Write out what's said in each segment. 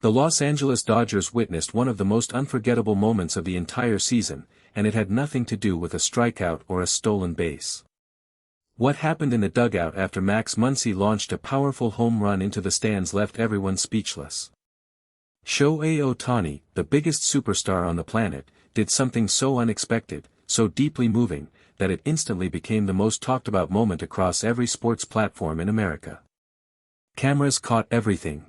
The Los Angeles Dodgers witnessed one of the most unforgettable moments of the entire season, and it had nothing to do with a strikeout or a stolen base. What happened in the dugout after Max Muncy launched a powerful home run into the stands left everyone speechless. Shohei Ohtani, the biggest superstar on the planet, did something so unexpected, so deeply moving, that it instantly became the most talked about moment across every sports platform in America. Cameras caught everything.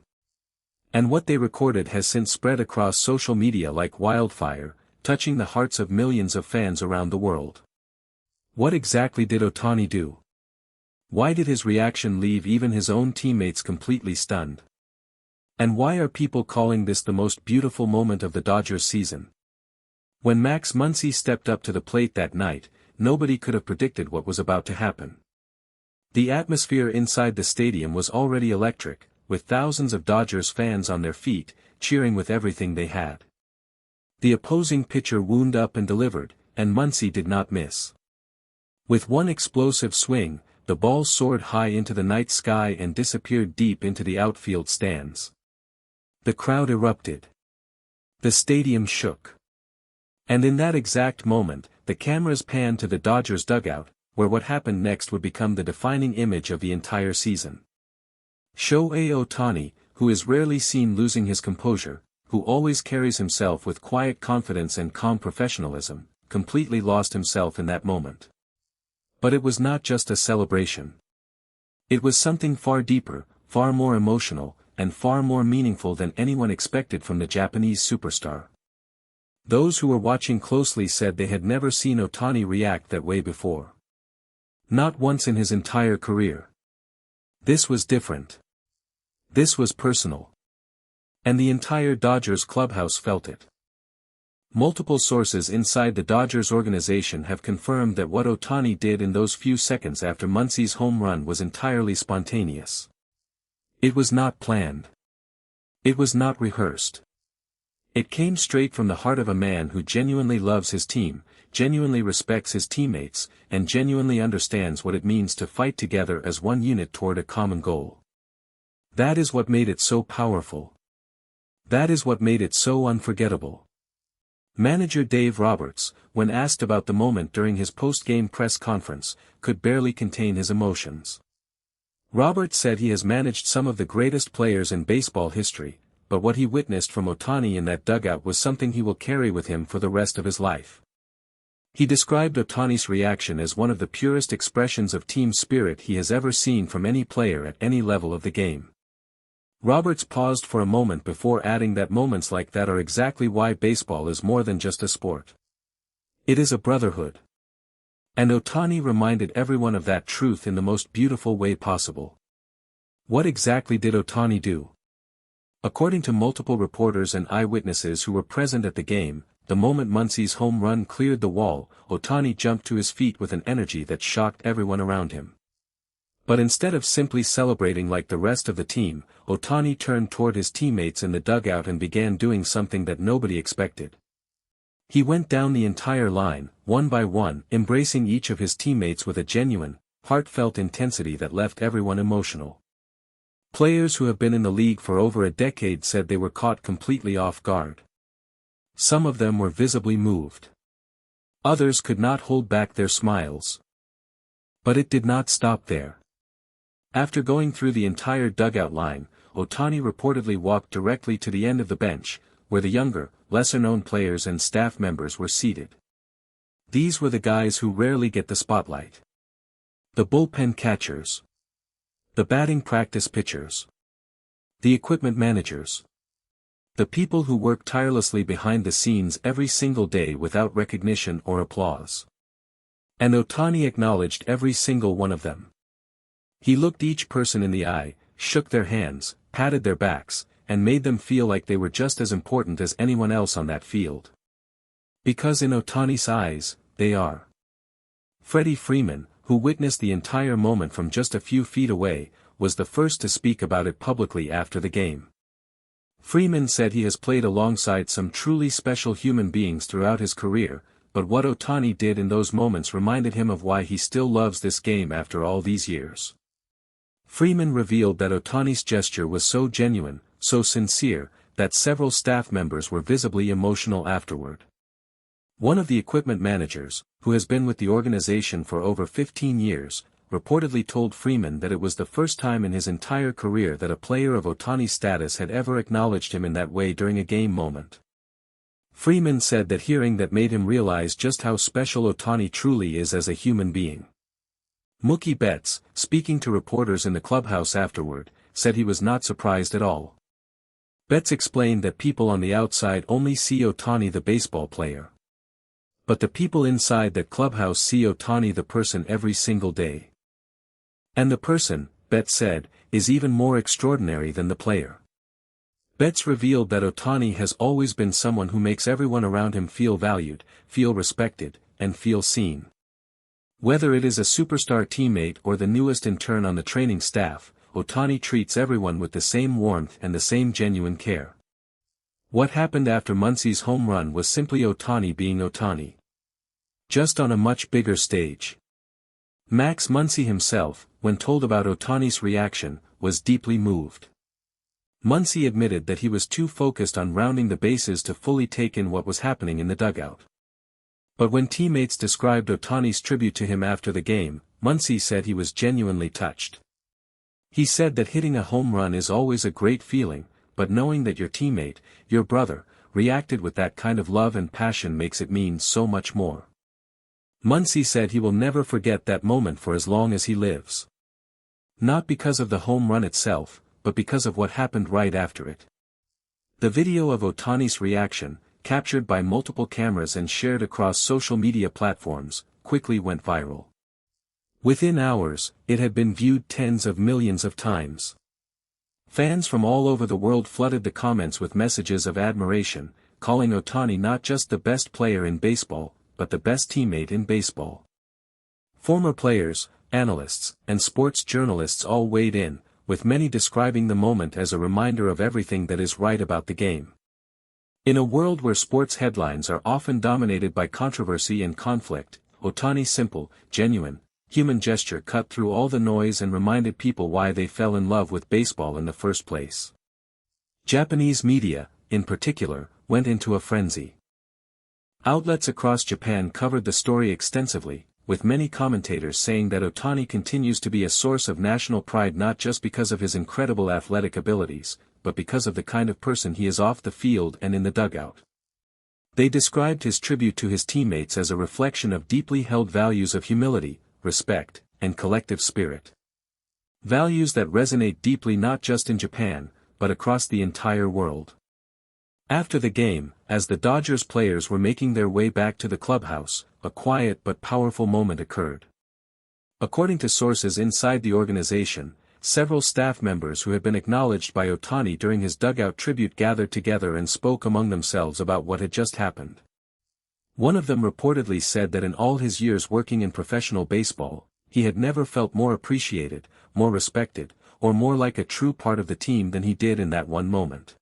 And what they recorded has since spread across social media like wildfire, touching the hearts of millions of fans around the world. What exactly did Ohtani do? Why did his reaction leave even his own teammates completely stunned? And why are people calling this the most beautiful moment of the Dodgers season? When Max Muncy stepped up to the plate that night, nobody could have predicted what was about to happen. The atmosphere inside the stadium was already electric, with thousands of Dodgers fans on their feet, cheering with everything they had. The opposing pitcher wound up and delivered, and Muncy did not miss. With one explosive swing, the ball soared high into the night sky and disappeared deep into the outfield stands. The crowd erupted. The stadium shook. And in that exact moment, the cameras panned to the Dodgers dugout, where what happened next would become the defining image of the entire season. Shohei Ohtani, who is rarely seen losing his composure, who always carries himself with quiet confidence and calm professionalism, completely lost himself in that moment. But it was not just a celebration. It was something far deeper, far more emotional, and far more meaningful than anyone expected from the Japanese superstar. Those who were watching closely said they had never seen Ohtani react that way before. Not once in his entire career. This was different. This was personal. And the entire Dodgers clubhouse felt it. Multiple sources inside the Dodgers organization have confirmed that what Ohtani did in those few seconds after Muncy's home run was entirely spontaneous. It was not planned. It was not rehearsed. It came straight from the heart of a man who genuinely loves his team, genuinely respects his teammates, and genuinely understands what it means to fight together as one unit toward a common goal. That is what made it so powerful. That is what made it so unforgettable. Manager Dave Roberts, when asked about the moment during his post-game press conference, could barely contain his emotions. Roberts said he has managed some of the greatest players in baseball history, but what he witnessed from Ohtani in that dugout was something he will carry with him for the rest of his life. He described Ohtani's reaction as one of the purest expressions of team spirit he has ever seen from any player at any level of the game. Roberts paused for a moment before adding that moments like that are exactly why baseball is more than just a sport. It is a brotherhood. And Ohtani reminded everyone of that truth in the most beautiful way possible. What exactly did Ohtani do? According to multiple reporters and eyewitnesses who were present at the game, the moment Muncy's home run cleared the wall, Ohtani jumped to his feet with an energy that shocked everyone around him. But instead of simply celebrating like the rest of the team, Ohtani turned toward his teammates in the dugout and began doing something that nobody expected. He went down the entire line, one by one, embracing each of his teammates with a genuine, heartfelt intensity that left everyone emotional. Players who have been in the league for over a decade said they were caught completely off guard. Some of them were visibly moved. Others could not hold back their smiles. But it did not stop there. After going through the entire dugout line, Ohtani reportedly walked directly to the end of the bench, where the younger, lesser-known players and staff members were seated. These were the guys who rarely get the spotlight. The bullpen catchers. The batting practice pitchers. The equipment managers. The people who work tirelessly behind the scenes every single day without recognition or applause. And Ohtani acknowledged every single one of them. He looked each person in the eye, shook their hands, patted their backs, and made them feel like they were just as important as anyone else on that field. Because in Ohtani's eyes, they are. Freddie Freeman, who witnessed the entire moment from just a few feet away, was the first to speak about it publicly after the game. Freeman said he has played alongside some truly special human beings throughout his career, but what Ohtani did in those moments reminded him of why he still loves this game after all these years. Freeman revealed that Ohtani's gesture was so genuine, so sincere, that several staff members were visibly emotional afterward. One of the equipment managers, who has been with the organization for over 15 years, reportedly told Freeman that it was the first time in his entire career that a player of Ohtani's status had ever acknowledged him in that way during a game moment. Freeman said that hearing that made him realize just how special Ohtani truly is as a human being. Mookie Betts, speaking to reporters in the clubhouse afterward, said he was not surprised at all. Betts explained that people on the outside only see Ohtani the baseball player. But the people inside that clubhouse see Ohtani the person every single day. And the person, Betts said, is even more extraordinary than the player. Betts revealed that Ohtani has always been someone who makes everyone around him feel valued, feel respected, and feel seen. Whether it is a superstar teammate or the newest intern on the training staff, Ohtani treats everyone with the same warmth and the same genuine care. What happened after Muncy's home run was simply Ohtani being Ohtani. Just on a much bigger stage. Max Muncy himself, when told about Ohtani's reaction, was deeply moved. Muncy admitted that he was too focused on rounding the bases to fully take in what was happening in the dugout. But when teammates described Ohtani's tribute to him after the game, Muncy said he was genuinely touched. He said that hitting a home run is always a great feeling, but knowing that your teammate, your brother, reacted with that kind of love and passion makes it mean so much more. Muncy said he will never forget that moment for as long as he lives. Not because of the home run itself, but because of what happened right after it. The video of Ohtani's reaction, captured by multiple cameras and shared across social media platforms, quickly went viral. Within hours, it had been viewed tens of millions of times. Fans from all over the world flooded the comments with messages of admiration, calling Ohtani not just the best player in baseball, but the best teammate in baseball. Former players, analysts, and sports journalists all weighed in, with many describing the moment as a reminder of everything that is right about the game. In a world where sports headlines are often dominated by controversy and conflict, Ohtani's simple, genuine, human gesture cut through all the noise and reminded people why they fell in love with baseball in the first place. Japanese media, in particular, went into a frenzy. Outlets across Japan covered the story extensively, with many commentators saying that Ohtani continues to be a source of national pride not just because of his incredible athletic abilities, but because of the kind of person he is off the field and in the dugout. They described his tribute to his teammates as a reflection of deeply held values of humility, respect, and collective spirit. Values that resonate deeply not just in Japan, but across the entire world. After the game, as the Dodgers players were making their way back to the clubhouse, a quiet but powerful moment occurred. According to sources inside the organization, several staff members who had been acknowledged by Ohtani during his dugout tribute gathered together and spoke among themselves about what had just happened. One of them reportedly said that in all his years working in professional baseball, he had never felt more appreciated, more respected, or more like a true part of the team than he did in that one moment.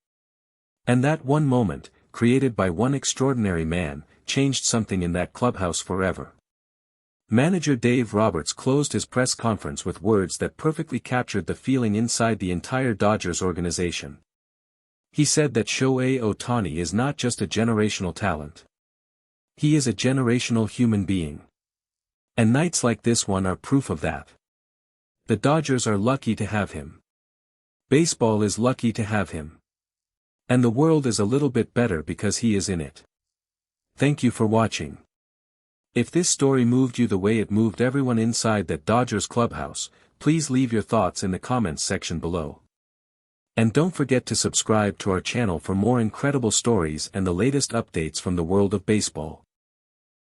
And that one moment, created by one extraordinary man, changed something in that clubhouse forever. Manager Dave Roberts closed his press conference with words that perfectly captured the feeling inside the entire Dodgers organization. He said that Shohei Ohtani is not just a generational talent. He is a generational human being. And nights like this one are proof of that. The Dodgers are lucky to have him. Baseball is lucky to have him. And the world is a little bit better because he is in it. Thank you for watching. If this story moved you the way it moved everyone inside that Dodgers clubhouse, please leave your thoughts in the comments section below. And don't forget to subscribe to our channel for more incredible stories and the latest updates from the world of baseball.